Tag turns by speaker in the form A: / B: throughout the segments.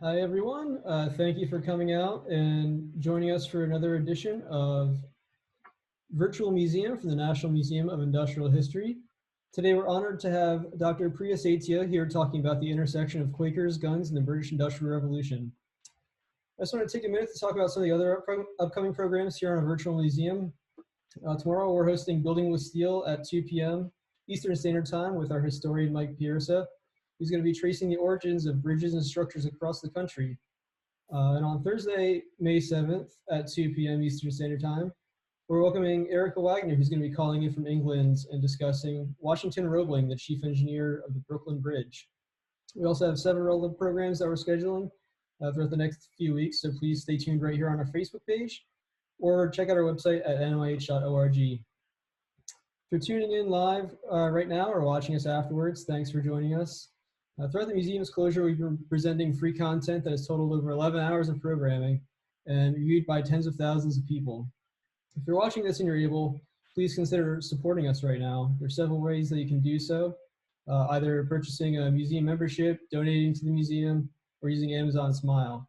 A: Hi, everyone. Thank you for coming out and joining us for another edition of Virtual Museum from the National Museum of Industrial History. Today, we're honored to have Dr. Priya Satia here talking about the intersection of Quakers, guns, and the British Industrial Revolution. I just want to take a minute to talk about some of the other upcoming programs here on a virtual museum. Tomorrow, we're hosting Building with Steel at 2 p.m. Eastern Standard Time with our historian, Mike Piersa, who's going to be tracing the origins of bridges and structures across the country. And on Thursday, May 7th at 2 p.m. Eastern Standard Time, we're welcoming Erica Wagner, who's going to be calling in from England and discussing Washington Roebling, the chief engineer of the Brooklyn Bridge. We also have several other programs that we're scheduling throughout the next few weeks, so please stay tuned right here on our Facebook page or check out our website at nih.org. If you're tuning in live right now or watching us afterwards, thanks for joining us. Throughout the museum's closure, we've been presenting free content that has totaled over 11 hours of programming and viewed by tens of thousands of people. If you're watching this and you're able, please consider supporting us right now. There are several ways that you can do so, either purchasing a museum membership, donating to the museum, or using Amazon Smile.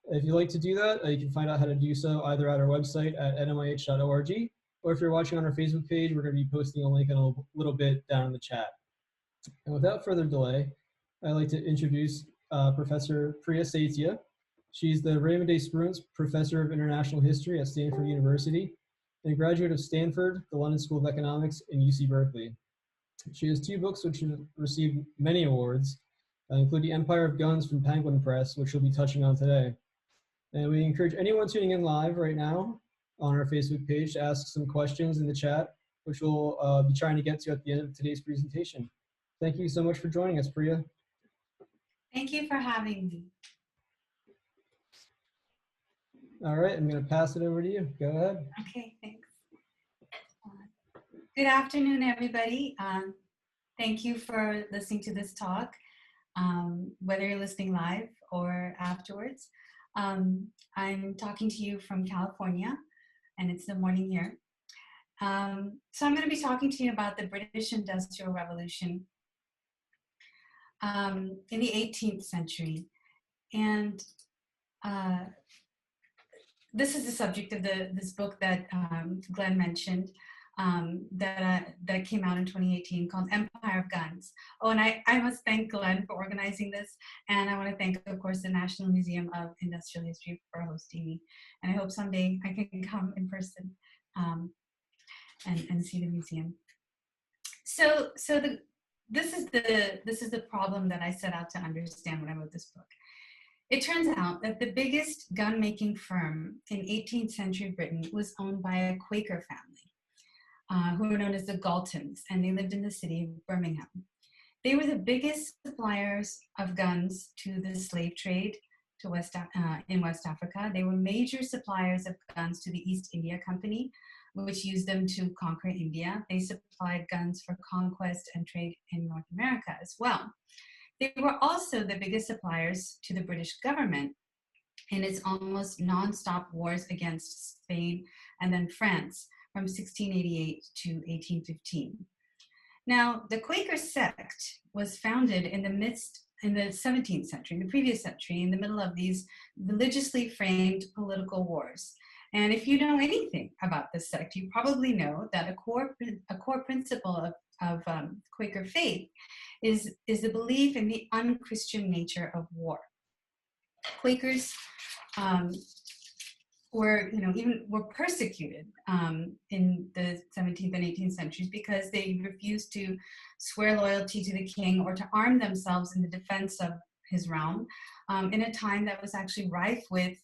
A: If you'd like to do that, you can find out how to do so either at our website at nih.org, or if you're watching on our Facebook page, we're going to be posting a link in a little bit down in the chat. And without further delay, I'd like to introduce Professor Priya Satia. She's the Raymond A. Spruance Professor of International History at Stanford University and a graduate of Stanford, the London School of Economics, and UC Berkeley. She has two books which have received many awards, including Empire of Guns from Penguin Press, which we'll be touching on today. And we encourage anyone tuning in live right now on our Facebook page to ask some questions in the chat, which we'll be trying to get to at the end of today's presentation. Thank you so much for joining us, Priya.
B: Thank you for having me.
A: All right, I'm going to pass it over to you. Go ahead.
B: Okay, thanks. Good afternoon, everybody. Thank you for listening to this talk, whether you're listening live or afterwards. I'm talking to you from California, and it's the morning here. So I'm going to be talking to you about the British Industrial Revolution in the 18th century. And this is the subject of this book that Glenn mentioned that came out in 2018 called Empire of Guns. Oh, and I must thank Glenn for organizing this. And I want to thank, of course, the National Museum of Industrial History for hosting me. And I hope someday I can come in person and see the museum. So this is the problem that I set out to understand when I wrote this book. It turns out that the biggest gun-making firm in 18th century Britain was owned by a Quaker family, who were known as the Galtons, and they lived in the city of Birmingham. They were the biggest suppliers of guns to the slave trade in West Africa. They were major suppliers of guns to the East India Company, which used them to conquer India. They supplied guns for conquest and trade in North America as well. They were also the biggest suppliers to the British government in its almost non-stop wars against Spain and then France from 1688 to 1815. Now, the Quaker sect was founded in the 17th century, in the previous century, in the middle of these religiously framed political wars. And if you know anything about this sect, you probably know that a core principle of Quaker faith is the belief in the unchristian nature of war. Quakers were persecuted in the 17th and 18th centuries because they refused to swear loyalty to the king or to arm themselves in the defense of his realm in a time that was actually rife with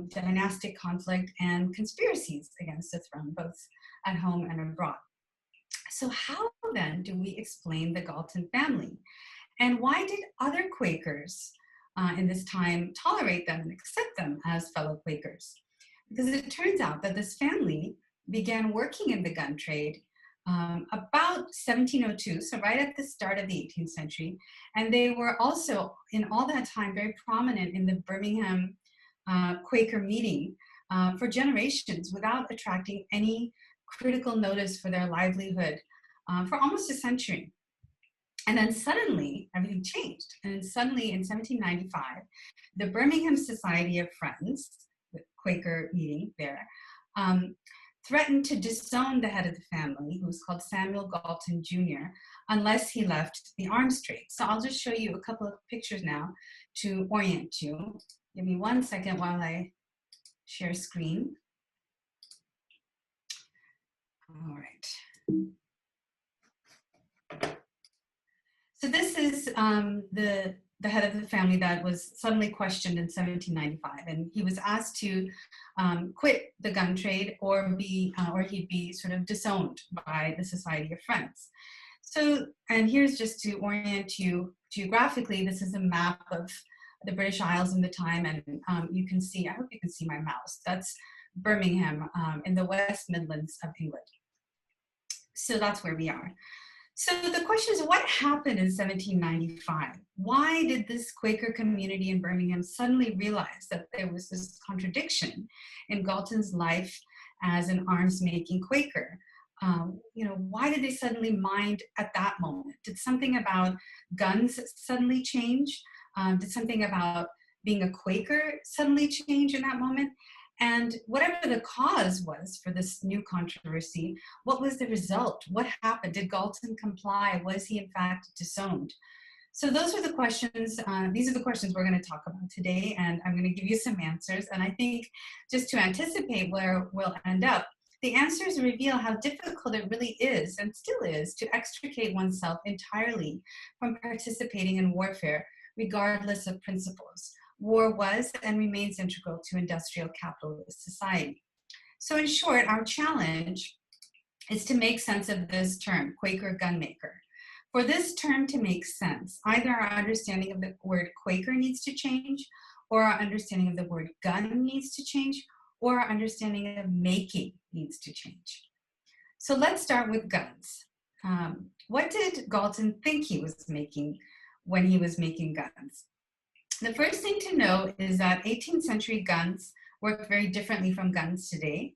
B: dynastic conflict and conspiracies against the throne, both at home and abroad. So how then do we explain the Galton family? And why did other Quakers in this time tolerate them and accept them as fellow Quakers? Because it turns out that this family began working in the gun trade about 1702, so right at the start of the 18th century. And they were also, in all that time, very prominent in the Birmingham Quaker meeting for generations without attracting any critical notice for their livelihood for almost a century. And then suddenly everything changed. And suddenly in 1795, the Birmingham Society of Friends, the Quaker meeting there, threatened to disown the head of the family, who was called Samuel Galton Jr., unless he left the arms trade. So I'll just show you a couple of pictures now to orient you. Give me 1 second while I share screen. All right. So this is the head of the family that was suddenly questioned in 1795, and he was asked to quit the gun trade or he'd be sort of disowned by the Society of Friends. So, and here's just to orient you geographically, this is a map of the British Isles in the time, and you can see, I hope you can see my mouse, that's Birmingham in the West Midlands of England. So that's where we are. So the question is, what happened in 1795? Why did this Quaker community in Birmingham suddenly realize that there was this contradiction in Galton's life as an arms-making Quaker? Why did they suddenly mind at that moment? Did something about guns suddenly change? Did something about being a Quaker suddenly change in that moment? And whatever the cause was for this new controversy, what was the result? What happened? Did Galton comply? Was he in fact disowned? So those are the questions, these are the questions we're going to talk about today, and I'm going to give you some answers. And I think just to anticipate where we'll end up, the answers reveal how difficult it really is, and still is, to extricate oneself entirely from participating in warfare, regardless of principles. War was and remains integral to industrial capitalist society. So in short, our challenge is to make sense of this term, Quaker gunmaker. For this term to make sense, either our understanding of the word Quaker needs to change, or our understanding of the word gun needs to change, or our understanding of making needs to change. So let's start with guns. What did Galton think he was making when he was making guns? The first thing to know is that 18th century guns worked very differently from guns today.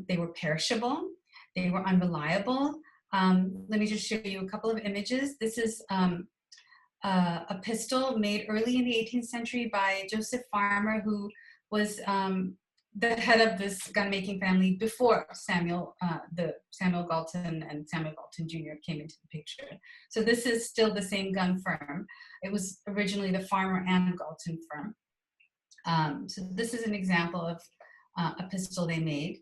B: They were perishable, they were unreliable. Let me just show you a couple of images. This is a pistol made early in the 18th century by Joseph Farmer, who was the head of this gun-making family before Samuel Galton and Samuel Galton Jr. came into the picture. So this is still the same gun firm. It was originally the Farmer and Galton firm. So this is an example of a pistol they made.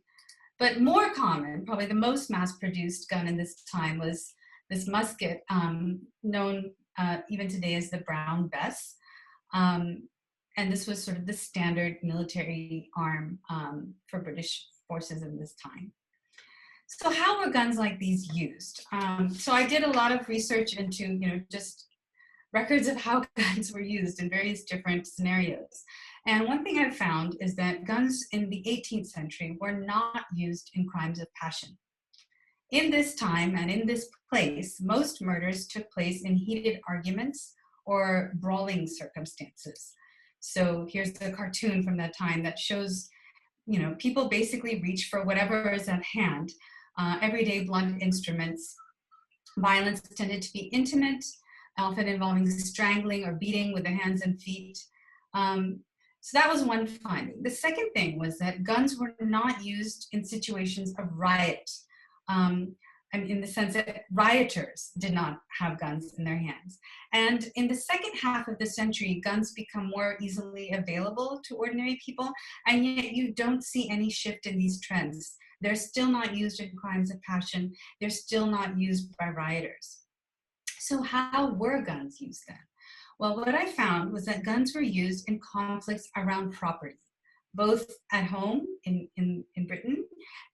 B: But more common, probably the most mass-produced gun in this time, was this musket, known even today as the Brown Bess. And this was sort of the standard military arm for British forces in this time. So how were guns like these used? So I did a lot of research into, just records of how guns were used in various different scenarios. And one thing I've found is that guns in the 18th century were not used in crimes of passion. In this time and in this place, most murders took place in heated arguments or brawling circumstances. So here's the cartoon from that time that shows, people basically reach for whatever is at hand, everyday blunt instruments. Violence tended to be intimate, often involving strangling or beating with the hands and feet. So that was one finding. The second thing was that guns were not used in situations of riot. And in the sense that rioters did not have guns in their hands. And in the second half of the century, guns become more easily available to ordinary people, and yet you don't see any shift in these trends. They're still not used in crimes of passion. They're still not used by rioters. So how were guns used then? Well, what I found was that guns were used in conflicts around property, both at home in Britain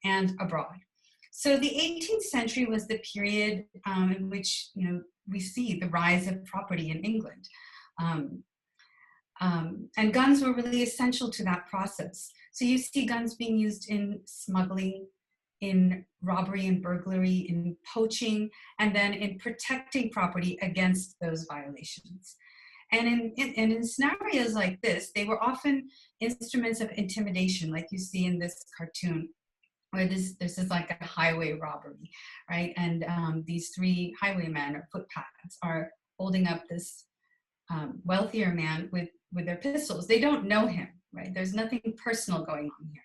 B: and abroad. So the 18th century was the period in which we see the rise of property in England. And guns were really essential to that process. So you see guns being used in smuggling, in robbery and burglary, in poaching, and then in protecting property against those violations. And in scenarios like this, they were often instruments of intimidation, like you see in this cartoon. where this is like a highway robbery, right? And these three highwaymen or footpads are holding up this wealthier man with their pistols. They don't know him, right? There's nothing personal going on here.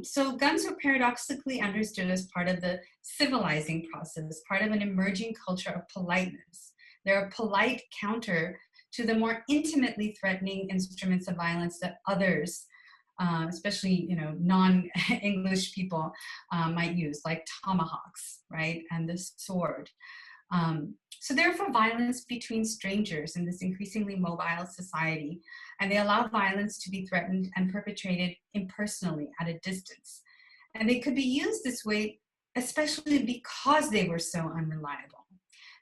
B: So guns were paradoxically understood as part of the civilizing process, part of an emerging culture of politeness. They're a polite counter to the more intimately threatening instruments of violence that others, especially non-English people, might use, like tomahawks, right, and the sword. So therefore, violence between strangers in this increasingly mobile society, and they allow violence to be threatened and perpetrated impersonally at a distance. And they could be used this way, especially because they were so unreliable.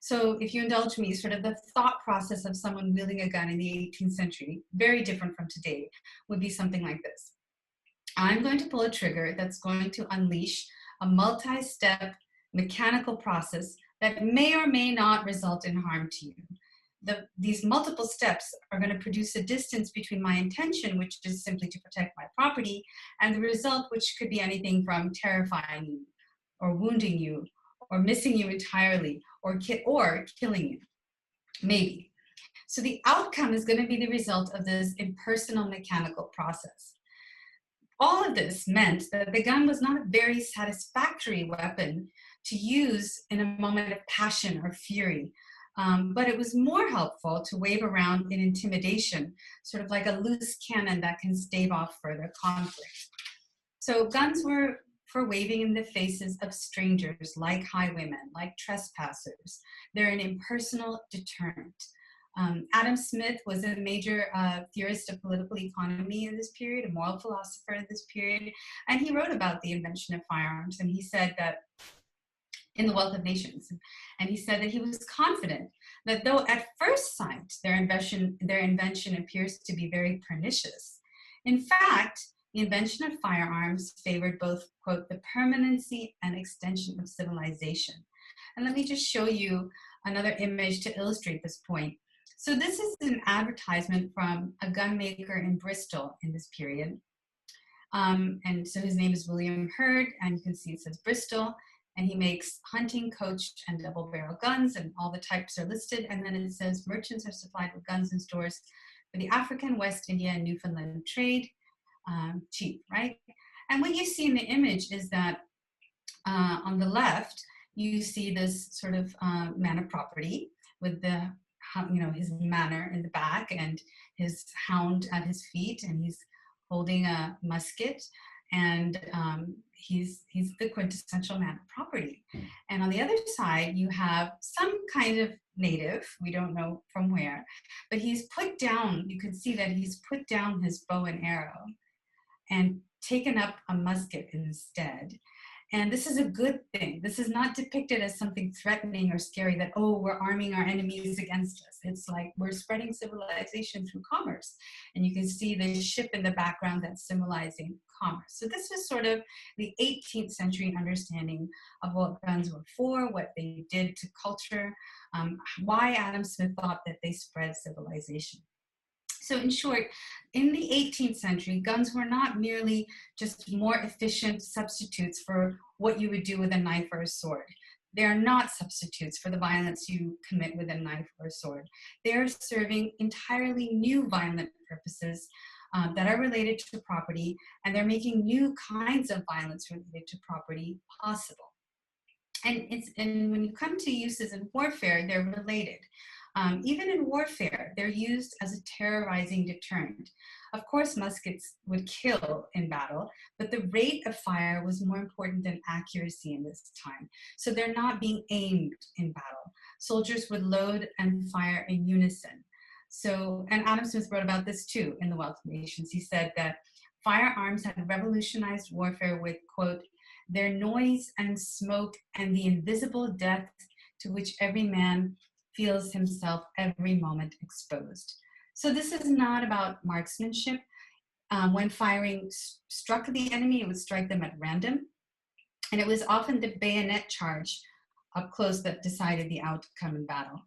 B: So if you indulge me, sort of the thought process of someone wielding a gun in the 18th century, very different from today, would be something like this. I'm going to pull a trigger that's going to unleash a multi-step mechanical process that may or may not result in harm to you. These multiple steps are going to produce a distance between my intention, which is simply to protect my property, and the result, which could be anything from terrifying you, or wounding you, or missing you entirely, or killing you, maybe. So the outcome is going to be the result of this impersonal mechanical process. All of this meant that the gun was not a very satisfactory weapon to use in a moment of passion or fury, but it was more helpful to wave around in intimidation, sort of like a loose cannon that can stave off further conflict. So guns were for waving in the faces of strangers, like highwaymen, like trespassers. They're an impersonal deterrent. Adam Smith was a major theorist of political economy in this period, a moral philosopher in this period, and he wrote about the invention of firearms, and he said that in The Wealth of Nations, and he said that he was confident that though at first sight their invention appears to be very pernicious, in fact, the invention of firearms favored both, quote, the permanency and extension of civilization. And let me just show you another image to illustrate this point. So this is an advertisement from a gun maker in Bristol in this period. And so his name is William Hurd, and you can see it says Bristol, and he makes hunting, coached, and double barrel guns, and all the types are listed. And then it says merchants are supplied with guns in stores for the African, West India, and Newfoundland trade, cheap, right? And what you see in the image is that on the left, you see this sort of man of property with the, his manor in the back and his hound at his feet, and he's holding a musket, and he's the quintessential man of property. And on the other side, you have some kind of native, we don't know from where, but he's put down, you can see that he's put down his bow and arrow and taken up a musket instead. And this is a good thing. This is not depicted as something threatening or scary that, oh, we're arming our enemies against us. It's like we're spreading civilization through commerce. And you can see the ship in the background that's symbolizing commerce. So this is sort of the 18th century understanding of what guns were for, what they did to culture, why Adam Smith thought that they spread civilization. So in short, in the 18th century, guns were not merely just more efficient substitutes for what you would do with a knife or a sword. They are not substitutes for the violence you commit with a knife or a sword. They are serving entirely new violent purposes that are related to property, and they're making new kinds of violence related to property possible. And when you come to uses in warfare, they're related. Even in warfare, they're used as a terrorizing deterrent. Of course, muskets would kill in battle, but the rate of fire was more important than accuracy in this time. So they're not being aimed in battle. Soldiers would load and fire in unison. So, and Adam Smith wrote about this too in The Wealth of Nations. He said that firearms had revolutionized warfare with, quote, their noise and smoke and the invisible death to which every man feels himself every moment exposed. So this is not about marksmanship. When firing struck the enemy, it would strike them at random. And it was often the bayonet charge up close that decided the outcome in battle.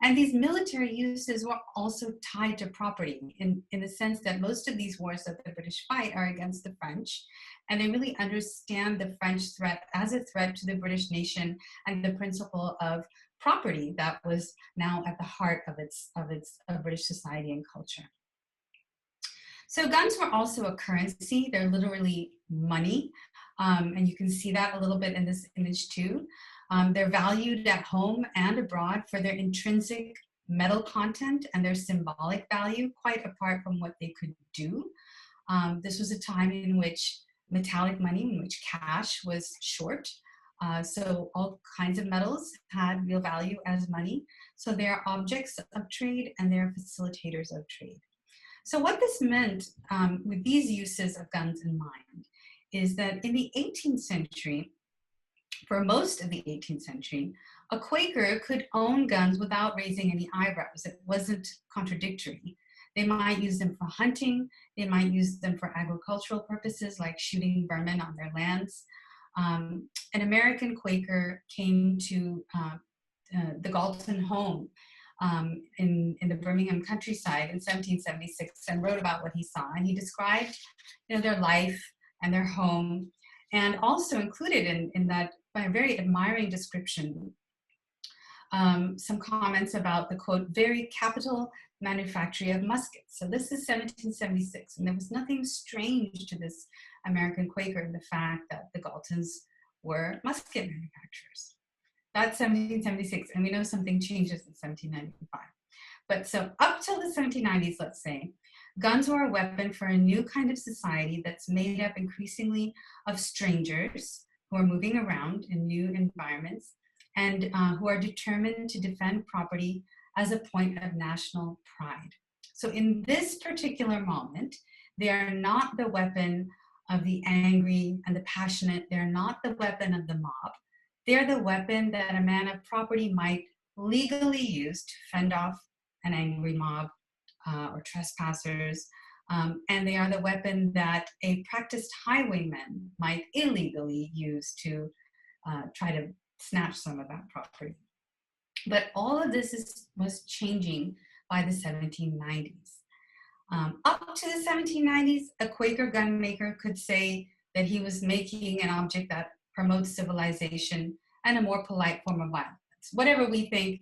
B: And these military uses were also tied to property in the sense that most of these wars that the British fight are against the French, and they really understand the French threat as a threat to the British nation and the principle of property that was now at the heart of British society and culture. So guns were also a currency. They're literally money. And you can see that a little bit in this image too. They're valued at home and abroad for their intrinsic metal content and their symbolic value, quite apart from what they could do. This was a time in which metallic money, in which cash was short. So all kinds of metals had real value as money. So they are objects of trade and they're facilitators of trade. So what this meant with these uses of guns in mind is that in the 18th century, for most of the 18th century, a Quaker could own guns without raising any eyebrows. It wasn't contradictory. They might use them for hunting. They might use them for agricultural purposes like shooting vermin on their lands. An American Quaker came to the Galton home in the Birmingham countryside in 1776 and wrote about what he saw. And he described, their life and their home, and also included in that, by a very admiring description, some comments about the, quote, very capital manufactory of muskets. So this is 1776, and there was nothing strange to this American Quaker in the fact that the Galtons were musket manufacturers. That's 1776, and we know something changes in 1795. But so up till the 1790s, let's say, guns were a weapon for a new kind of society that's made up increasingly of strangers who are moving around in new environments and who are determined to defend property as a point of national pride. So in this particular moment, they are not the weapon of the angry and the passionate. They're not the weapon of the mob. They're the weapon that a man of property might legally use to fend off an angry mob or trespassers. And they are the weapon that a practiced highwayman might illegally use to try to snatch some of that property. But all of this was changing by the 1790s. Up to the 1790s, a Quaker gunmaker could say that he was making an object that promotes civilization and a more polite form of violence. Whatever we think,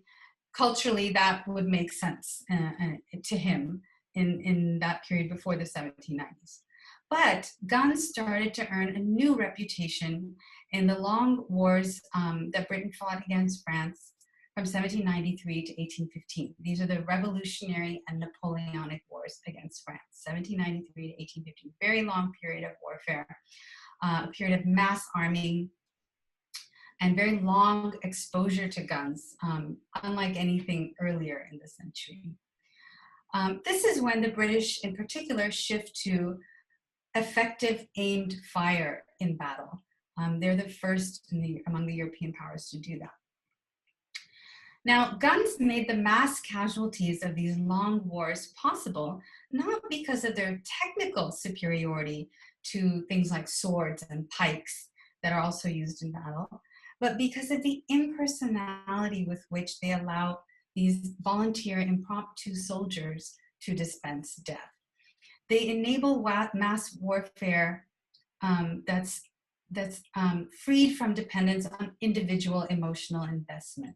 B: culturally, that would make sense to him in that period before the 1790s. But guns started to earn a new reputation in the long wars that Britain fought against France from 1793 to 1815. These are the Revolutionary and Napoleonic Wars against France, 1793 to 1815. Very long period of warfare, a period of mass arming, and very long exposure to guns, unlike anything earlier in the century. This is when the British, in particular, shift to effective aimed fire in battle. They're the first among the European powers to do that. Now, guns made the mass casualties of these long wars possible, not because of their technical superiority to things like swords and pikes that are also used in battle, but because of the impersonality with which they allow these volunteer impromptu soldiers to dispense death. They enable mass warfare that's freed from dependence on individual emotional investment.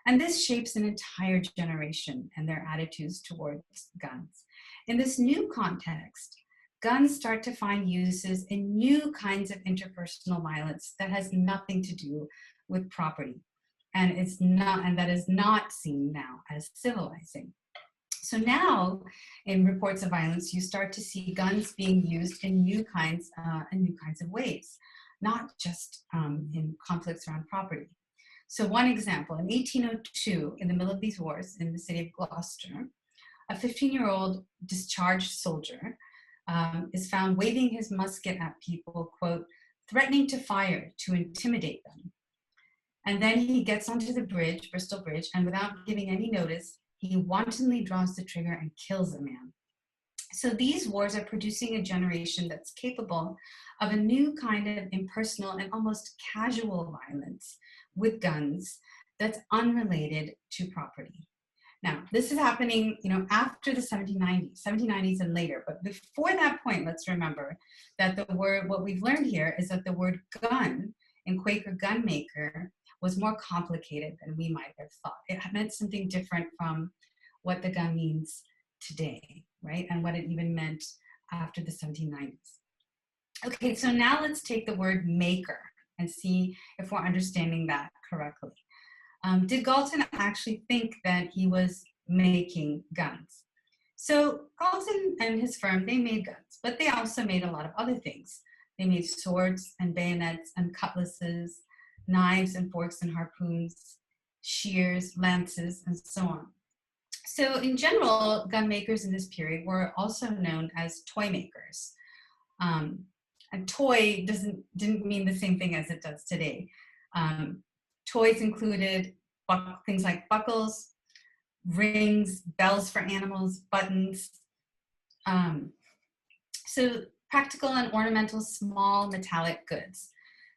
B: And this shapes an entire generation and their attitudes towards guns. In this new context, guns start to find uses in new kinds of interpersonal violence that has nothing to do with property. And that is not seen now as civilizing. So now, in reports of violence, you start to see guns being used in new kinds of ways, not just in conflicts around property. So one example, in 1802, in the middle of these wars in the city of Gloucester, a 15-year-old discharged soldier is found waving his musket at people, quote, threatening to fire to intimidate them. And then he gets onto the bridge, Bristol Bridge, and without giving any notice, he wantonly draws the trigger and kills a man. So these wars are producing a generation that's capable of a new kind of impersonal and almost casual violence with guns that's unrelated to property. Now, this is happening, after the 1790s and later. But before that point, let's remember that what we've learned here is that the word gun in Quaker gunmaker was more complicated than we might have thought. It meant something different from what the gun means today, right? And what it even meant after the 1790s. Okay, so now let's take the word maker and see if we're understanding that correctly. Did Galton actually think that he was making guns? So Galton and his firm, they made guns, but they also made a lot of other things. They made swords and bayonets and cutlasses, knives and forks and harpoons, shears, lances, and so on. So in general, gun makers in this period were also known as toy makers. And toy didn't mean the same thing as it does today. Toys included things like buckles, rings, bells for animals, buttons. So practical and ornamental small metallic goods.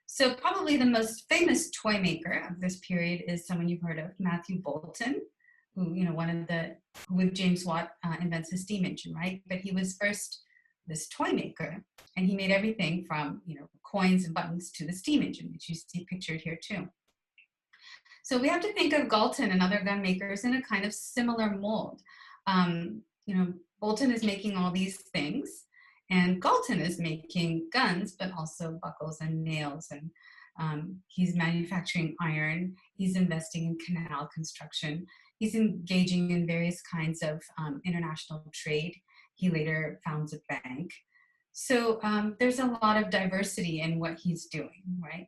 B: So probably the most famous toy maker of this period is someone you've heard of, Matthew Boulton, who, who with James Watt invents the steam engine, right? But he was first this toy maker, and he made everything from, coins and buttons to the steam engine, which you see pictured here too. So we have to think of Galton and other gun makers in a kind of similar mold. Boulton is making all these things, and Galton is making guns, but also buckles and nails, and he's manufacturing iron, he's investing in canal construction, he's engaging in various kinds of international trade. He later founds a bank. So there's a lot of diversity in what he's doing, right?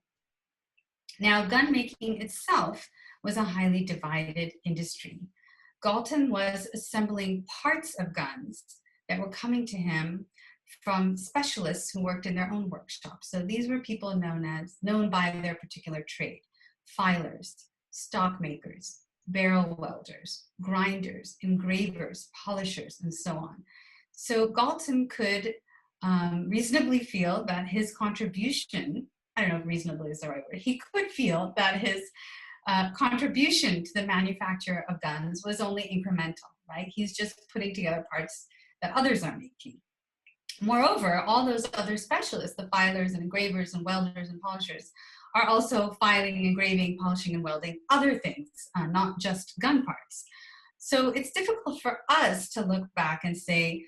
B: Now, gun making itself was a highly divided industry. Galton was assembling parts of guns that were coming to him from specialists who worked in their own workshops. So these were people known by their particular trade: filers, stock makers, barrel welders, grinders, engravers, polishers, and so on. So Galton could reasonably feel that his contribution, I don't know if reasonably is the right word, he could feel that his contribution to the manufacture of guns was only incremental, right? He's just putting together parts that others are making. Moreover, all those other specialists, the filers and engravers and welders and polishers, are also filing, engraving, polishing, and welding other things, not just gun parts. So it's difficult for us to look back and say,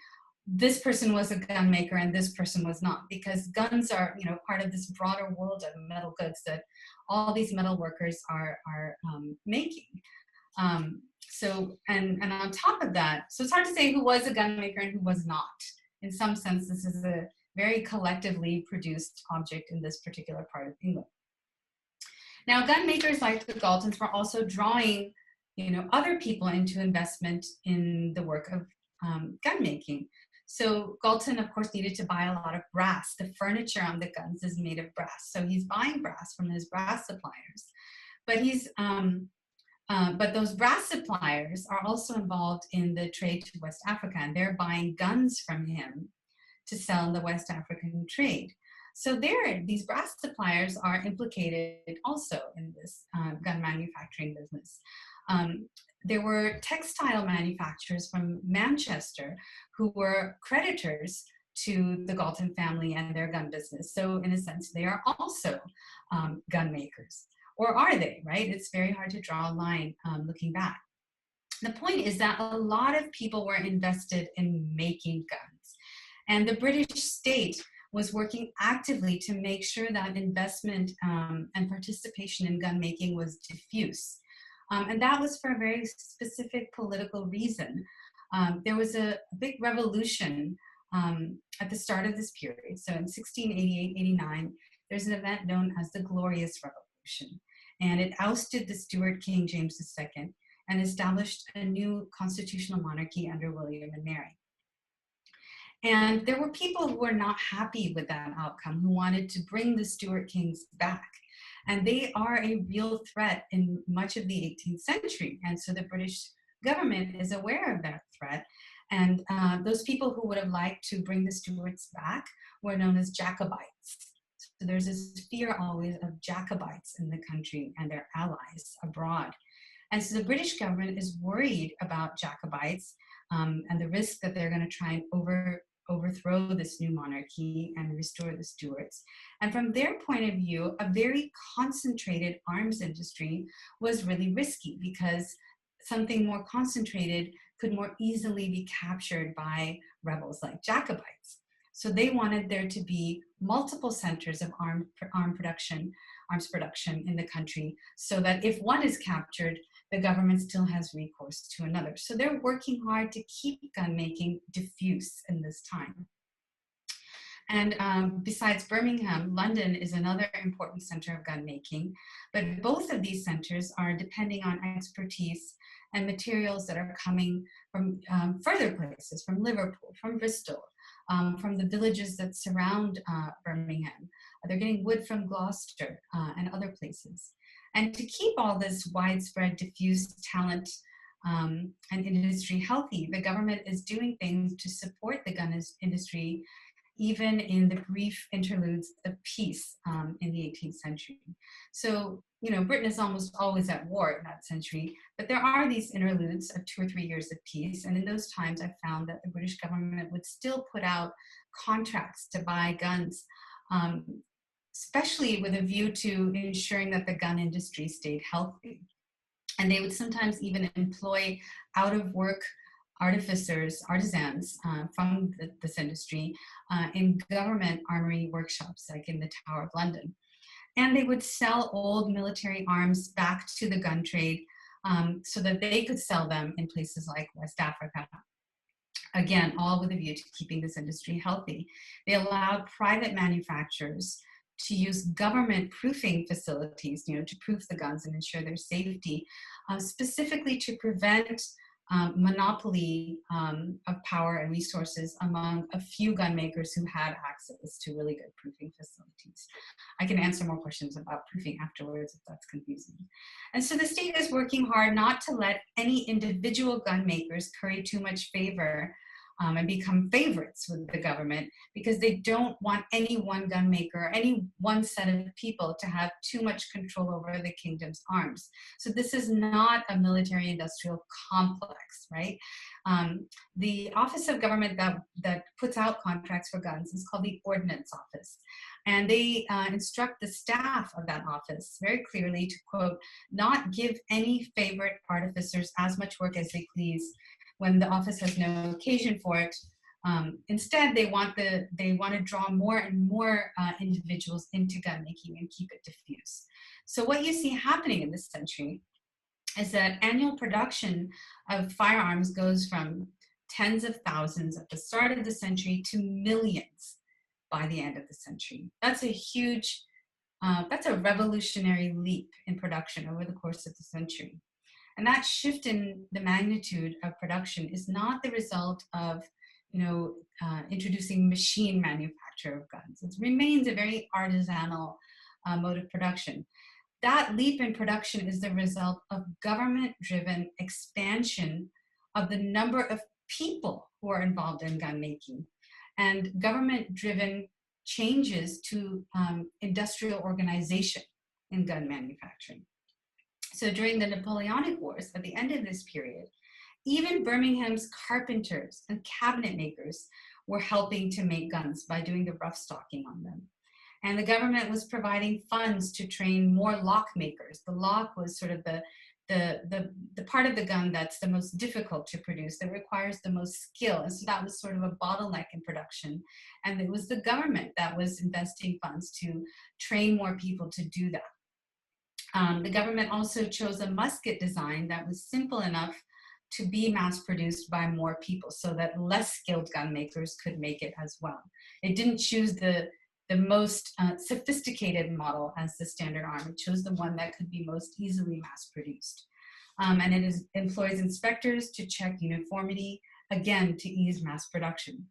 B: this person was a gun maker and this person was not, because guns are, part of this broader world of metal goods that all these metal workers are making. And on top of that, so it's hard to say who was a gun maker and who was not. In some sense, this is a very collectively produced object in this particular part of England. Now, gun makers like the Galtons were also drawing, other people into investment in the work of gun making. So Galton, of course, needed to buy a lot of brass. The furniture on the guns is made of brass. So he's buying brass from his brass suppliers. But those brass suppliers are also involved in the trade to West Africa, and they're buying guns from him to sell in the West African trade. So these brass suppliers are implicated also in this gun manufacturing business. There were textile manufacturers from Manchester who were creditors to the Galton family and their gun business. So in a sense, they are also gun makers. Or are they, right? It's very hard to draw a line looking back. The point is that a lot of people were invested in making guns. And the British state was working actively to make sure that investment and participation in gun making was diffuse. And that was for a very specific political reason. There was a big revolution at the start of this period. So in 1688-89, there's an event known as the Glorious Revolution. And it ousted the Stuart King James II and established a new constitutional monarchy under William and Mary. And there were people who were not happy with that outcome, who wanted to bring the Stuart Kings back. And they are a real threat in much of the 18th century. And so the British government is aware of that threat. And those people who would have liked to bring the Stuarts back were known as Jacobites. So there's this fear always of Jacobites in the country and their allies abroad. And so the British government is worried about Jacobites and the risk that they're going to try and overthrow this new monarchy and restore the Stuarts. And from their point of view, a very concentrated arms industry was really risky because something more concentrated could more easily be captured by rebels like Jacobites. So they wanted there to be multiple centers of arms production in the country, so that if one is captured, the government still has recourse to another. So they're working hard to keep gun making diffuse in this time. And besides Birmingham, London is another important center of gun making, but both of these centers are depending on expertise and materials that are coming from further places, from Liverpool, from Bristol, from the villages that surround Birmingham. They're getting wood from Gloucester and other places. And to keep all this widespread, diffuse talent and industry healthy, the government is doing things to support the gun industry, even in the brief interludes of peace in the 18th century. So, you know, Britain is almost always at war in that century, but there are these interludes of 2 or 3 years of peace. And in those times, I found that the British government would still put out contracts to buy guns, especially with a view to ensuring that the gun industry stayed healthy. And they would sometimes even employ out-of-work artisans from this industry in government armory workshops, like in the Tower of London. And they would sell old military arms back to the gun trade so that they could sell them in places like West Africa. Again, all with a view to keeping this industry healthy. They allowed private manufacturers to use government proofing facilities, you know, to proof the guns and ensure their safety, specifically to prevent monopoly of power and resources among a few gun makers who had access to really good proofing facilities. I can answer more questions about proofing afterwards if that's confusing. And so the state is working hard not to let any individual gun makers curry too much favor and become favorites with the government, because they don't want any one gun maker, any one set of people to have too much control over the kingdom's arms. So this is not a military industrial complex, right? The office of government that puts out contracts for guns is called the Ordnance Office. And they instruct the staff of that office very clearly to, quote, not give any favorite artificers as much work as they please when the office has no occasion for it. Instead, they want to draw more and more individuals into gun making and keep it diffuse. So what you see happening in this century is that annual production of firearms goes from tens of thousands at the start of the century to millions by the end of the century. That's a huge, that's a revolutionary leap in production over the course of the century. And that shift in the magnitude of production is not the result of, you know, introducing machine manufacture of guns. It remains a very artisanal mode of production. That leap in production is the result of government-driven expansion of the number of people who are involved in gun making, and government-driven changes to industrial organization in gun manufacturing. So during the Napoleonic Wars, at the end of this period, even Birmingham's carpenters and cabinet makers were helping to make guns by doing the rough stocking on them. And the government was providing funds to train more lock makers. The lock was sort of the part of the gun that's the most difficult to produce, that requires the most skill. And so that was sort of a bottleneck in production. And it was the government that was investing funds to train more people to do that. The government also chose a musket design that was simple enough to be mass produced by more people, so that less skilled gun makers could make it as well. It didn't choose the most sophisticated model as the standard arm. It chose the one that could be most easily mass produced. And it employs inspectors to check uniformity, again, to ease mass production.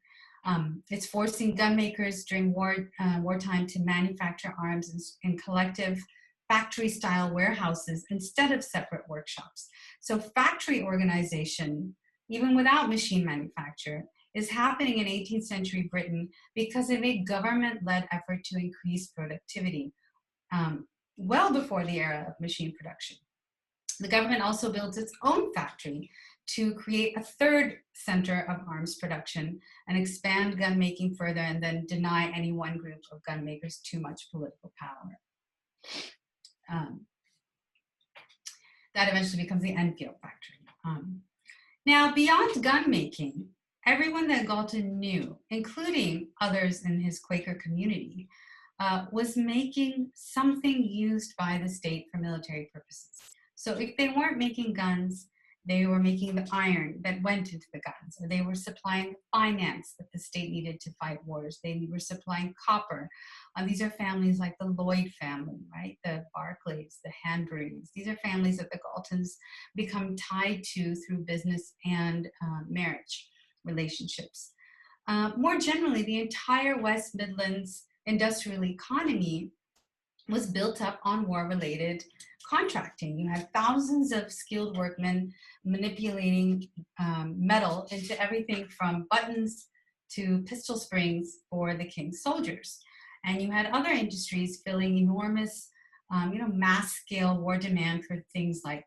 B: It's forcing gun makers during wartime to manufacture arms in collective factory-style warehouses instead of separate workshops. So factory organization, even without machine manufacture, is happening in 18th century Britain because of a government-led effort to increase productivity well before the era of machine production. The government also built its own factory to create a third center of arms production and expand gun making further, and then deny any one group of gun makers too much political power. That eventually becomes the Enfield factory. Now, beyond gun making, everyone that Galton knew, including others in his Quaker community, was making something used by the state for military purposes. So if they weren't making guns, they were making the iron that went into the guns, or they were supplying finance that the state needed to fight wars. They were supplying copper. These are families like the Lloyd family, right? The Barclays, the Hanburys. These are families that the Galtons become tied to through business and marriage relationships. More generally, the entire West Midlands industrial economy was built up on war-related contracting. You had thousands of skilled workmen manipulating metal into everything from buttons to pistol springs for the king's soldiers. And you had other industries filling enormous, mass-scale war demand for things like,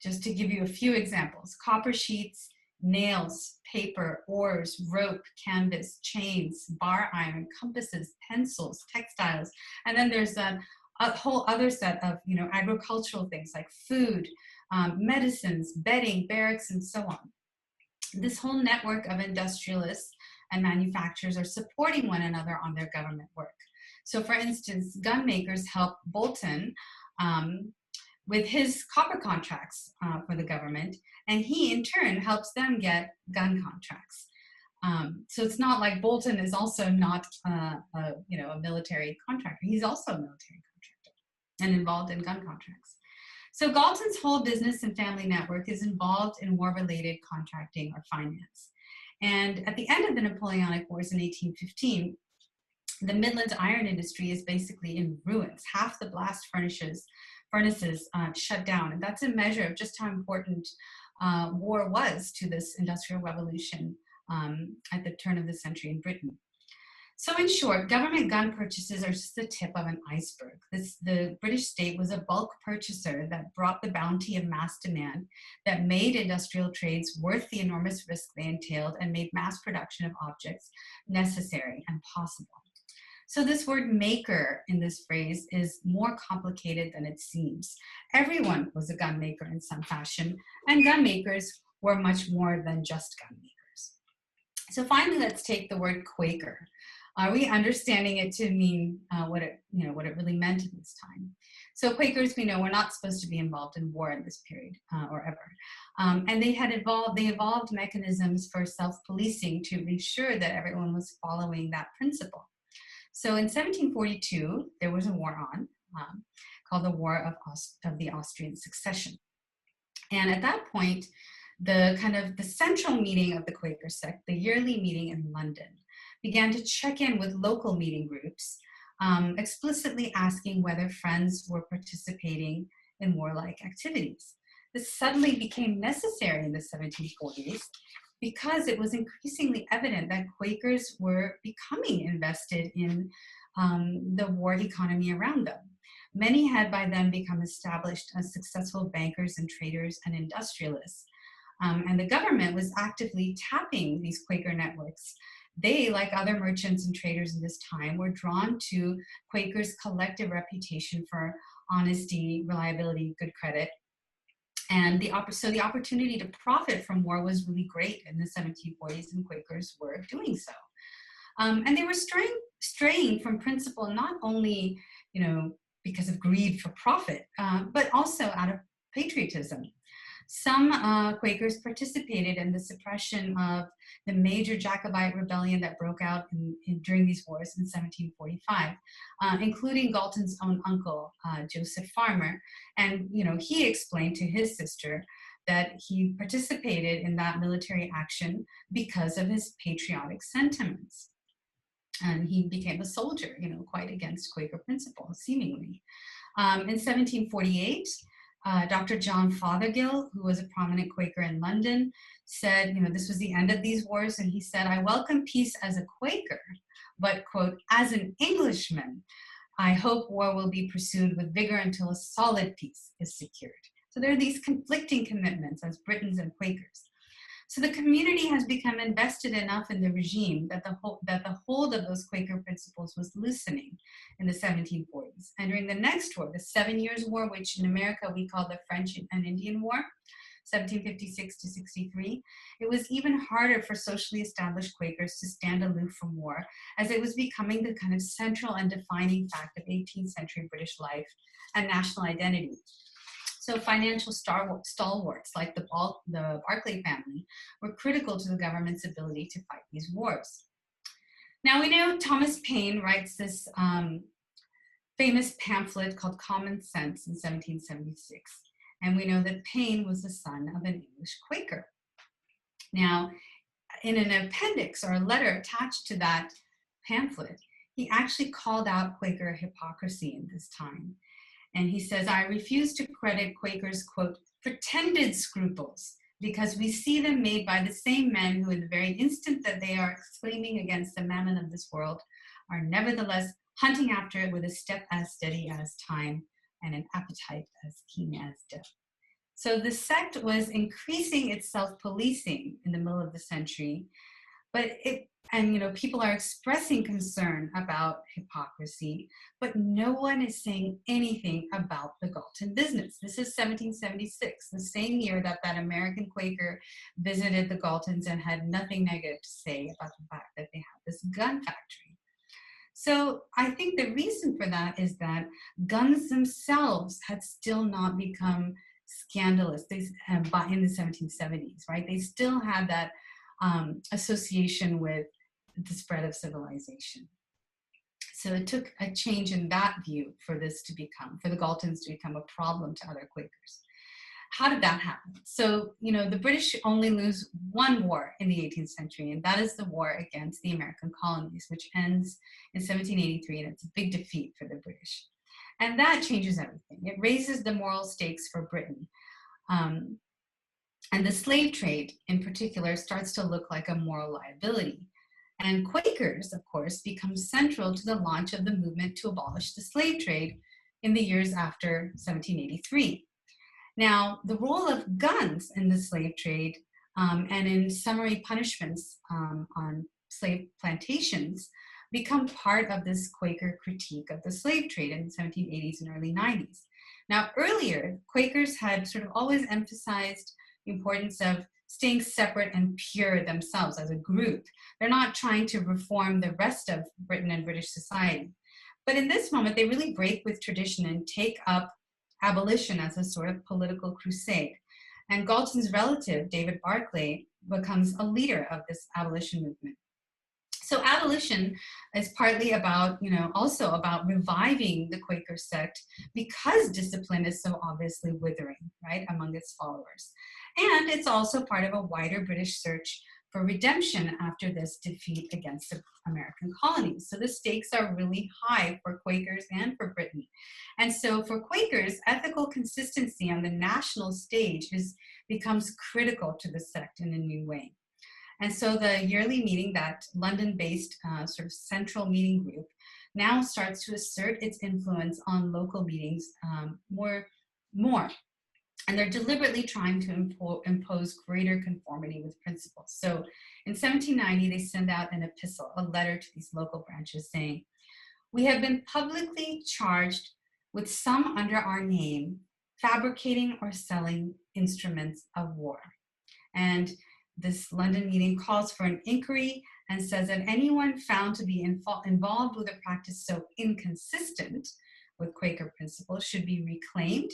B: just to give you a few examples, copper sheets, nails, paper, oars, rope, canvas, chains, bar iron, compasses, pencils, textiles. And then there's a whole other set of, agricultural things like food, medicines, bedding, barracks, and so on. This whole network of industrialists and manufacturers are supporting one another on their government work. So for instance, gun makers help Bolton with his copper contracts for the government, and he in turn helps them get gun contracts. So it's not like Bolton is also not a military contractor. He's also a military contractor and involved in gun contracts. So Galton's whole business and family network is involved in war-related contracting or finance. And at the end of the Napoleonic Wars in 1815, the Midlands iron industry is basically in ruins. Half the blast furnaces shut down. And that's a measure of just how important war was to this industrial revolution at the turn of the century in Britain. So in short, government gun purchases are just the tip of an iceberg. The British state was a bulk purchaser that brought the bounty of mass demand that made industrial trades worth the enormous risk they entailed and made mass production of objects necessary and possible. So this word maker in this phrase is more complicated than it seems. Everyone was a gun maker in some fashion, and gun makers were much more than just gun makers. So finally, let's take the word Quaker. Are we understanding it to mean what it really meant in this time? So Quakers, we know, were not supposed to be involved in war in this period or ever. And they evolved mechanisms for self-policing to ensure that everyone was following that principle. So in 1742, there was a war on called the War of the Austrian Succession. And at that point, the central meeting of the Quaker sect, the yearly meeting in London, began to check in with local meeting groups, explicitly asking whether friends were participating in warlike activities. This suddenly became necessary in the 1740s because it was increasingly evident that Quakers were becoming invested in the war economy around them. Many had by then become established as successful bankers and traders and industrialists. And the government was actively tapping these Quaker networks. They, like other merchants and traders in this time, were drawn to Quakers' collective reputation for honesty, reliability, good credit. And so the opportunity to profit from war was really great in the 1740s, and Quakers were doing so. And they were straying from principle not only, because of greed for profit, but also out of patriotism. Some Quakers participated in the suppression of the major Jacobite rebellion that broke out during these wars in 1745, including Galton's own uncle, Joseph Farmer. And he explained to his sister that he participated in that military action because of his patriotic sentiments. And he became a soldier, quite against Quaker principles, seemingly. In 1748, Dr. John Fothergill, who was a prominent Quaker in London, said, this was the end of these wars, and he said, "I welcome peace as a Quaker, but, quote, as an Englishman, I hope war will be pursued with vigor until a solid peace is secured." So there are these conflicting commitments as Britons and Quakers. So the community has become invested enough in the regime that the hold of those Quaker principles was loosening in the 1740s. And during the next war, the 7 Years' War, which in America we call the French and Indian War, 1756 to 63, it was even harder for socially established Quakers to stand aloof from war, as it was becoming the kind of central and defining fact of 18th century British life and national identity. So financial stalwarts like the Berkeley family were critical to the government's ability to fight these wars. Now we know Thomas Paine writes this famous pamphlet called Common Sense in 1776. And we know that Paine was the son of an English Quaker. Now, in an appendix or a letter attached to that pamphlet, he actually called out Quaker hypocrisy in this time. And he says, I refuse to credit Quakers, quote, pretended scruples, because we see them made by the same men who in the very instant that they are exclaiming against the mammon of this world are nevertheless hunting after it with a step as steady as time and an appetite as keen as death. So the sect was increasing its self-policing in the middle of the century, people are expressing concern about hypocrisy, but no one is saying anything about the Galton business. This is 1776, the same year that American Quaker visited the Galtons and had nothing negative to say about the fact that they have this gun factory. So I think the reason for that is that guns themselves had still not become scandalous in the 1770s, right? They still had that association with the spread of civilization. So it took a change in that view for the Galtons to become a problem to other Quakers. How did that happen? So, the British only lose one war in the 18th century, and that is the war against the American colonies, which ends in 1783, and it's a big defeat for the British. And that changes everything. It raises the moral stakes for Britain. And the slave trade, in particular, starts to look like a moral liability. And Quakers, of course, become central to the launch of the movement to abolish the slave trade in the years after 1783. Now, the role of guns in the slave trade and in summary punishments on slave plantations become part of this Quaker critique of the slave trade in the 1780s and early 90s. Now, earlier, Quakers had sort of always emphasized the importance of staying separate and pure themselves as a group. They're not trying to reform the rest of Britain and British society. But in this moment, they really break with tradition and take up abolition as a sort of political crusade. And Galton's relative, David Berkeley, becomes a leader of this abolition movement. So abolition is partly about, also about reviving the Quaker sect because discipline is so obviously withering, right, among its followers. And it's also part of a wider British search for redemption after this defeat against the American colonies. So the stakes are really high for Quakers and for Britain. And so for Quakers, ethical consistency on the national stage becomes critical to the sect in a new way. And so the yearly meeting, that London-based sort of central meeting group, now starts to assert its influence on local meetings more. And they're deliberately trying to impose greater conformity with principles. So in 1790, they send out an epistle, a letter to these local branches saying, "We have been publicly charged with some under our name fabricating or selling instruments of war." And this London meeting calls for an inquiry and says that anyone found to be involved with a practice so inconsistent with Quaker principles should be reclaimed.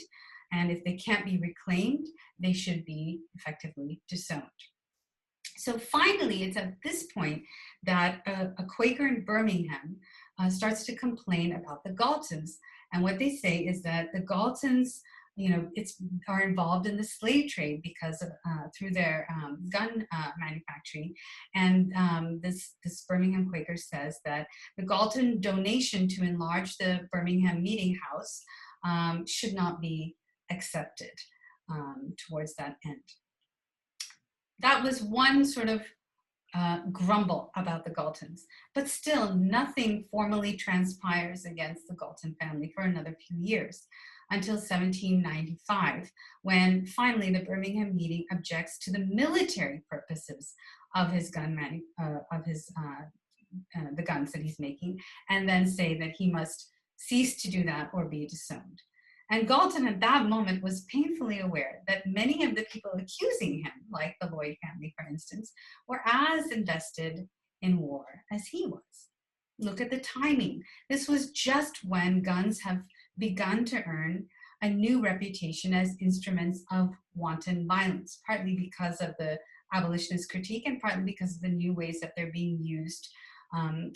B: And if they can't be reclaimed, they should be effectively disowned. So finally, it's at this point that a Quaker in Birmingham starts to complain about the Galtons. And what they say is that the Galtons, are involved in the slave trade because of, through their gun manufacturing. And this Birmingham Quaker says that the Galton donation to enlarge the Birmingham meeting house should not be accepted towards that end. That was one sort of grumble about the Galtons, but still nothing formally transpires against the Galton family for another few years. until 1795, when finally the Birmingham meeting objects to the military purposes of his the guns that he's making, and then say that he must cease to do that or be disowned. And Galton at that moment was painfully aware that many of the people accusing him, like the Lloyd family, for instance, were as invested in war as he was. Look at the timing. This was just when guns have begun to earn a new reputation as instruments of wanton violence, partly because of the abolitionist critique and partly because of the new ways that they're being used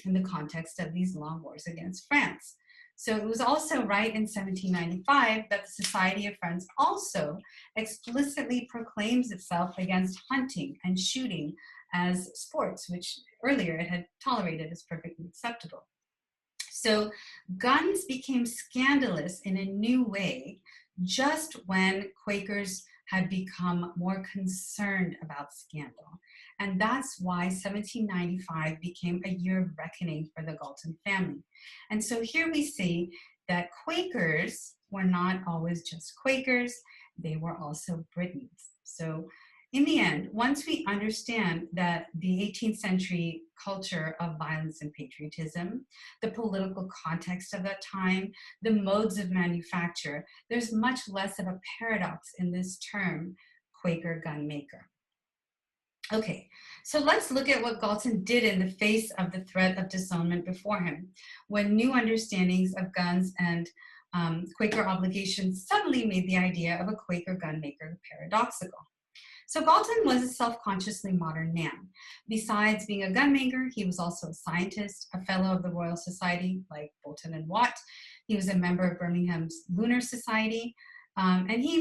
B: in the context of these long wars against France. So it was also right in 1795 that the Society of Friends also explicitly proclaims itself against hunting and shooting as sports, which earlier it had tolerated as perfectly acceptable. So guns became scandalous in a new way just when Quakers had become more concerned about scandal. And that's why 1795 became a year of reckoning for the Galton family. And so here we see that Quakers were not always just Quakers, they were also Britons. So in the end, once we understand that the 18th century culture of violence and patriotism, the political context of that time, the modes of manufacture, there's much less of a paradox in this term, Quaker gun maker. Okay, so let's look at what Galton did in the face of the threat of disownment before him, when new understandings of guns and Quaker obligations suddenly made the idea of a Quaker gun maker paradoxical. So Galton was a self-consciously modern man. Besides being a gunmaker, he was also a scientist, a fellow of the Royal Society like Bolton and Watt. He was a member of Birmingham's Lunar Society, and he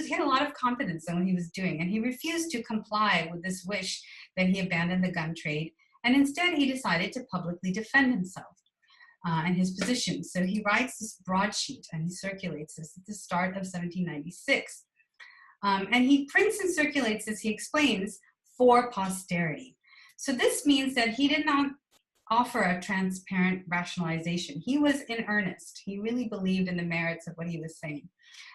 B: had a lot of confidence in what he was doing, and he refused to comply with this wish that he abandon the gun trade, and instead he decided to publicly defend himself and his position. So he writes this broadsheet, and he circulates this at the start of 1796. And he prints and circulates, as he explains, for posterity. So this means that he did not offer a transparent rationalization. He was in earnest. He really believed in the merits of what he was saying.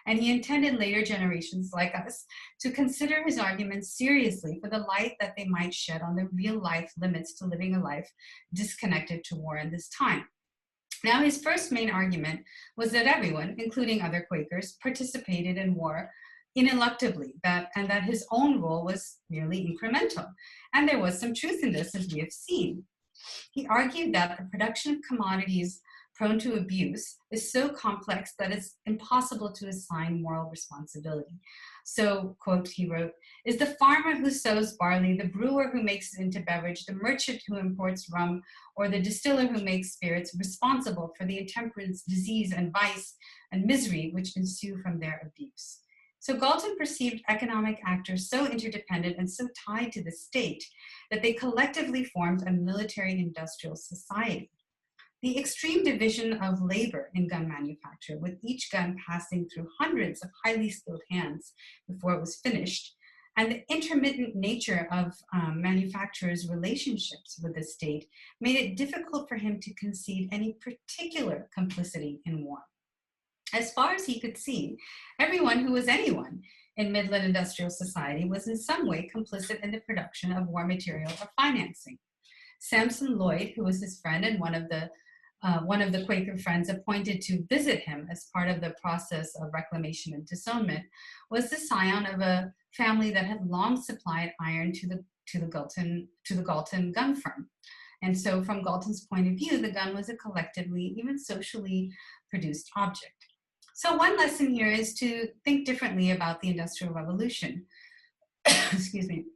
B: And he intended later generations like us to consider his arguments seriously for the light that they might shed on the real life limits to living a life disconnected to war in this time. Now, his first main argument was that everyone, including other Quakers, participated in war ineluctably, and that his own role was merely incremental. And there was some truth in this, as we have seen. He argued that the production of commodities prone to abuse is so complex that it's impossible to assign moral responsibility. So, quote, he wrote, "Is the farmer who sows barley, the brewer who makes it into beverage, the merchant who imports rum, or the distiller who makes spirits responsible for the intemperance, disease, and vice and misery which ensue from their abuse?" So Galton perceived economic actors so interdependent and so tied to the state that they collectively formed a military-industrial society. The extreme division of labor in gun manufacture, with each gun passing through hundreds of highly skilled hands before it was finished, and the intermittent nature of manufacturers' relationships with the state made it difficult for him to concede any particular complicity in war. As far as he could see, everyone who was anyone in Midland industrial society was in some way complicit in the production of war material or financing. Sampson Lloyd, who was his friend and one of the Quaker friends appointed to visit him as part of the process of reclamation and disownment, was the scion of a family that had long supplied iron to the Galton gun firm. And so from Galton's point of view, the gun was a collectively, even socially produced object. So one lesson here is to think differently about the Industrial Revolution. Excuse me.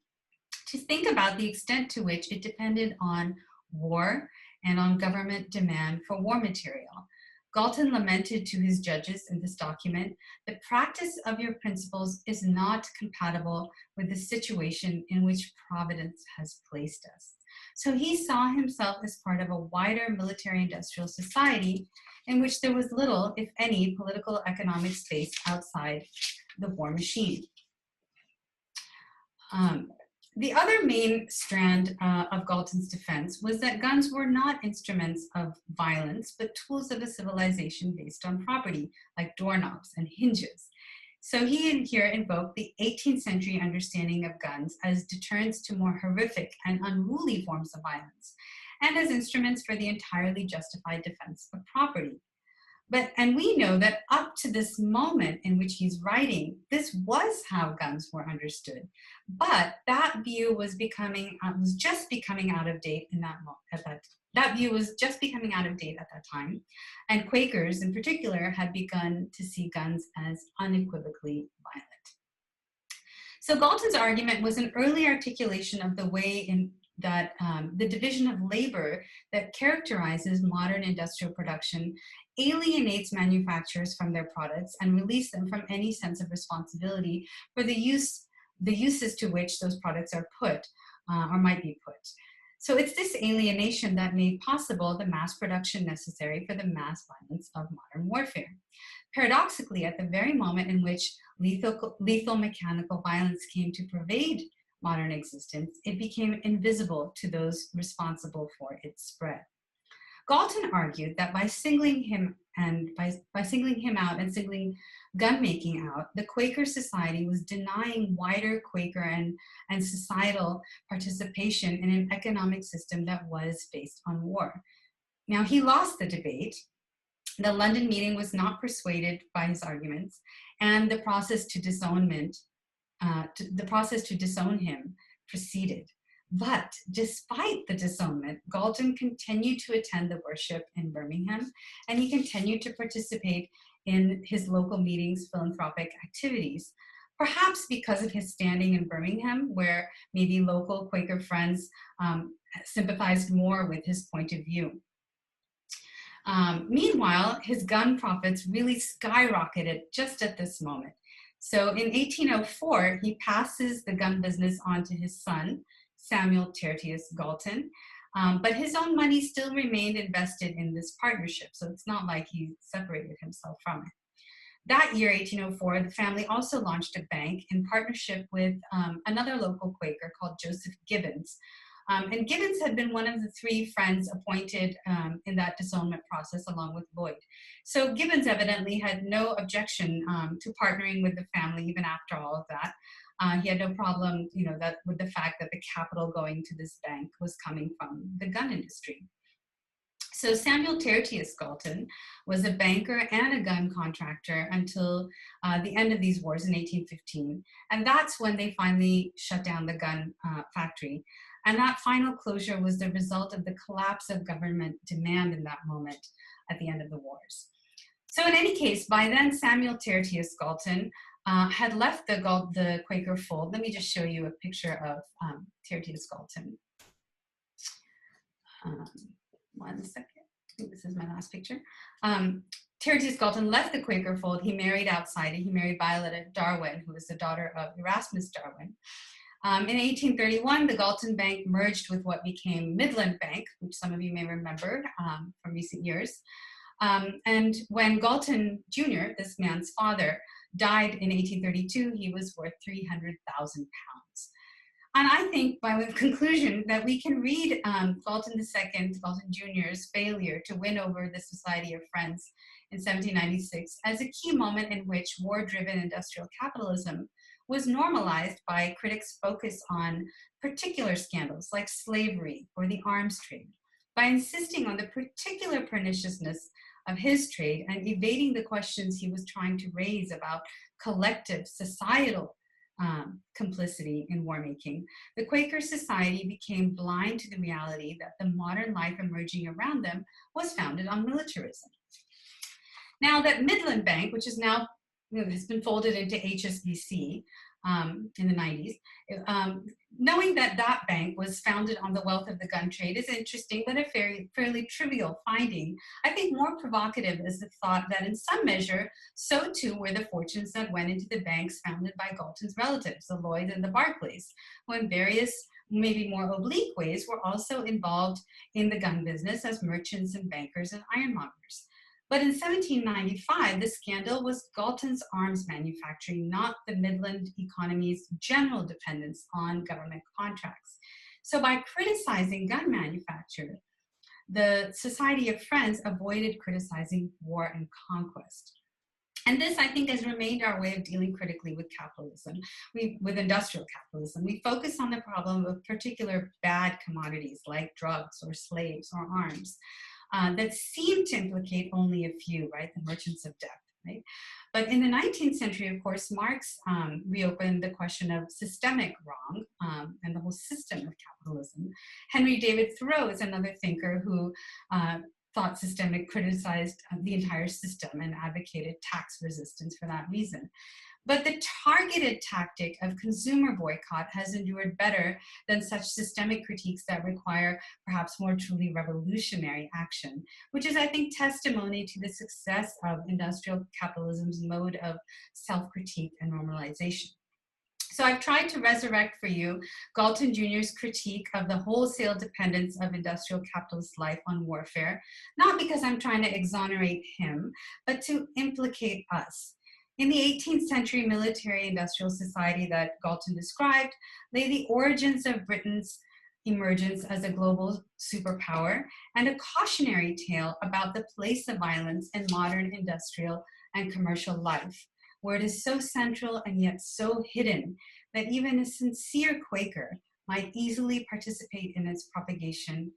B: To think about the extent to which it depended on war and on government demand for war material. Galton lamented to his judges in this document, "The practice of your principles is not compatible with the situation in which Providence has placed us." So he saw himself as part of a wider military-industrial society in which there was little, if any, political economic space outside the war machine. The other main strand of Galton's defense was that guns were not instruments of violence, but tools of a civilization based on property, like doorknobs and hinges. So he here invoked the 18th century understanding of guns as deterrents to more horrific and unruly forms of violence, and as instruments for the entirely justified defense of property. And we know that up to this moment in which he's writing, this was how guns were understood. But that view was just becoming out of date in that view was just becoming out of date at that time. And Quakers in particular had begun to see guns as unequivocally violent. So Galton's argument was an early articulation of the way in that the division of labor that characterizes modern industrial production alienates manufacturers from their products and releases them from any sense of responsibility for the uses to which those products are put or might be put. So it's this alienation that made possible the mass production necessary for the mass violence of modern warfare. Paradoxically, at the very moment in which lethal mechanical violence came to pervade modern existence, it became invisible to those responsible for its spread. Galton argued that by singling him out and singling gun making out, the Quaker society was denying wider Quaker and societal participation in an economic system that was based on war. Now, he lost the debate. The London meeting was not persuaded by his arguments, and the process to disown him proceeded. But despite the disownment, Galton continued to attend the worship in Birmingham, and he continued to participate in his local meetings' philanthropic activities, perhaps because of his standing in Birmingham, where maybe local Quaker friends sympathized more with his point of view. Meanwhile, his gun profits really skyrocketed just at this moment. So in 1804, he passes the gun business on to his son, Samuel Tertius Galton, but his own money still remained invested in this partnership, so it's not like he separated himself from it. That year, 1804, the family also launched a bank in partnership with another local Quaker called Joseph Gibbons. And Gibbons had been one of the three friends appointed in that disownment process along with Lloyd. So Gibbons evidently had no objection to partnering with the family even after all of that. He had no problem, with the fact that the capital going to this bank was coming from the gun industry. So Samuel Tertius Galton was a banker and a gun contractor until the end of these wars in 1815. And that's when they finally shut down the gun factory. And that final closure was the result of the collapse of government demand in that moment at the end of the wars. So in any case, by then Samuel Tertius Galton had left the Quaker fold. Let me just show you a picture of Tertius Galton. One second. I think this is my last picture. Tertius Galton left the Quaker fold. He married outside. He married Violet Darwin, who was the daughter of Erasmus Darwin. In 1831, the Galton Bank merged with what became Midland Bank, which some of you may remember from recent years. And when Galton Jr., this man's father, died in 1832, he was worth £300,000. And I think by way of conclusion that we can read Galton II, Galton Jr.'s failure to win over the Society of Friends in 1796 as a key moment in which war-driven industrial capitalism was normalized by critics' focus on particular scandals like slavery or the arms trade, by insisting on the particular perniciousness of his trade and evading the questions he was trying to raise about collective societal complicity in war making. The Quaker society became blind to the reality that the modern life emerging around them was founded on militarism. Now that Midland Bank, which is now has been folded into HSBC in the 90s, knowing that that bank was founded on the wealth of the gun trade is interesting, but a fairly trivial finding. I think more provocative is the thought that in some measure, so too were the fortunes that went into the banks founded by Galton's relatives, the Lloyds and the Barclays, who in various, maybe more oblique ways were also involved in the gun business as merchants and bankers and ironmongers. But in 1795, the scandal was Galton's arms manufacturing, not the Midland economy's general dependence on government contracts. So by criticizing gun manufacture, the Society of Friends avoided criticizing war and conquest. And this, I think, has remained our way of dealing critically with capitalism, with industrial capitalism. We focus on the problem of particular bad commodities like drugs or slaves or arms that seem to implicate only a few, right? The merchants of death, right? But in the 19th century, of course, Marx reopened the question of systemic wrong and the whole system of capitalism. Henry David Thoreau is another thinker who thought systemic criticized the entire system and advocated tax resistance for that reason. But the targeted tactic of consumer boycott has endured better than such systemic critiques that require perhaps more truly revolutionary action, which is, I think, testimony to the success of industrial capitalism's mode of self-critique and normalization. So I've tried to resurrect for you Galton Jr.'s critique of the wholesale dependence of industrial capitalist life on warfare, not because I'm trying to exonerate him, but to implicate us. In the 18th century military-industrial society that Galton described lay the origins of Britain's emergence as a global superpower and a cautionary tale about the place of violence in modern industrial and commercial life, where it is so central and yet so hidden that even a sincere Quaker might easily participate in its propagation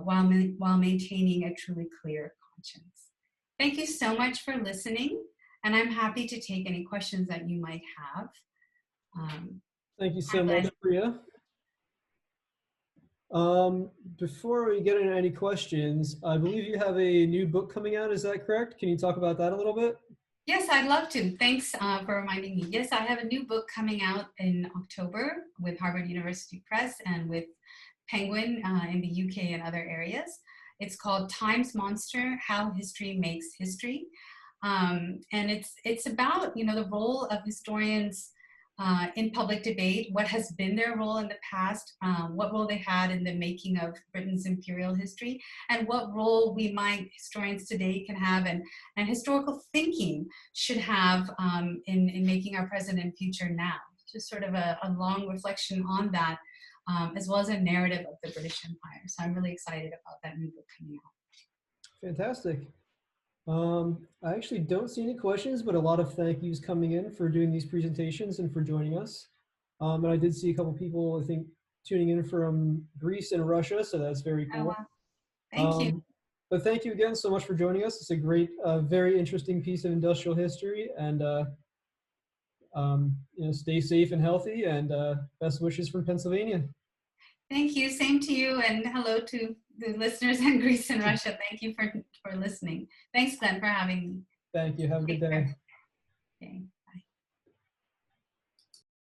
B: while maintaining a truly clear conscience. Thank you so much for listening, and I'm happy to take any questions that you might have.
A: Thank you so much, Priya. Before we get into any questions, I believe you have a new book coming out, is that correct? Can you talk about that a little bit?
B: Yes, I'd love to. Thanks for reminding me. Yes, I have a new book coming out in October with Harvard University Press and with Penguin in the UK and other areas. It's called Time's Monster: How History Makes History. And it's about, you know, the role of historians in public debate, what has been their role in the past, what role they had in the making of Britain's imperial history, and what role historians today can have and historical thinking should have in making our present and future now. Just sort of a long reflection on that, as well as a narrative of the British Empire. So I'm really excited about that new book coming out.
A: Fantastic. I actually don't see any questions, but a lot of thank yous coming in for doing these presentations and for joining us. And I did see a couple people, I think, tuning in from Greece and Russia, so that's very cool.
B: Oh, wow. Thank you.
A: But thank you again so much for joining us. It's a great, very interesting piece of industrial history, and you know, stay safe and healthy, and best wishes from Pennsylvania.
B: Thank you. Same to you, and hello to the listeners in Greece and Russia. Thank you for listening. Thanks, Glenn, for having me.
A: Thank you. Have a good day.
B: Okay.